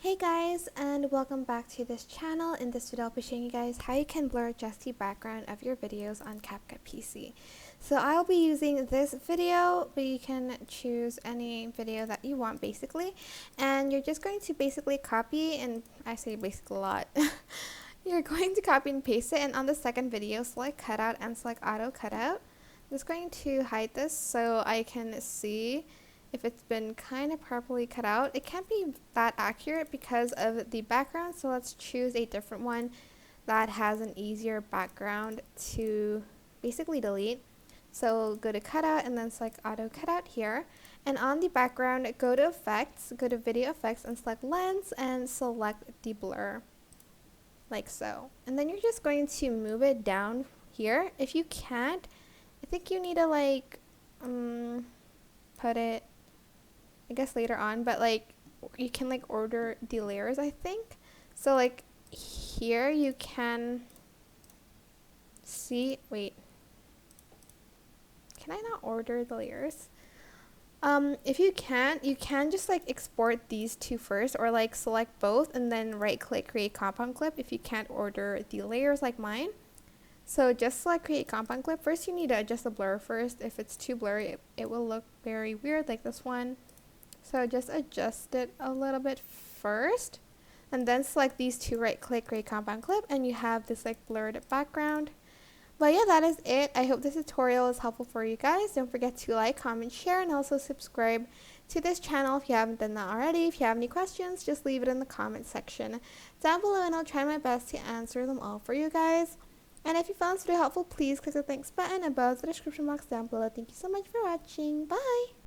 Hey guys, and welcome back to this channel. In this video I'll be showing you guys how you can blur just the background of your videos on CapCut PC. So I'll be using this video, but you can choose any video that you want basically, and you're just going to basically copy, and I say basically a lot. You're going to copy and paste it, and on the second video select cutout and select auto cutout. I'm just going to hide this so I can see if it's been kind of properly cut out. It can't be that accurate because of the background, so let's choose a different one that has an easier background to basically delete. So go to cutout and then select auto cutout here, and on the background go to effects, go to video effects and select lens and select the blur like so, and then you're just going to move it down here. If you can't, I think you need to like put it, I guess, later on, but like you can like order the layers, I think. So like here you can see, wait, can I not order the layers? If you can't, you can just like export these two first, or like select both and then right click create compound clip if you can't order the layers like mine. So just select create compound clip. First you need to adjust the blur first. If it's too blurry, it will look very weird like this one. So just adjust it a little bit first, and then select these two, right click, create compound clip, and you have this like blurred background. But yeah, that is it. I hope this tutorial is helpful for you guys. Don't forget to like, comment, share, and also subscribe to this channel if you haven't done that already. If you have any questions, just leave it in the comment section down below, and I'll try my best to answer them all for you guys. And if you found this video helpful, please click the thanks button above the description box down below. Thank you so much for watching. Bye!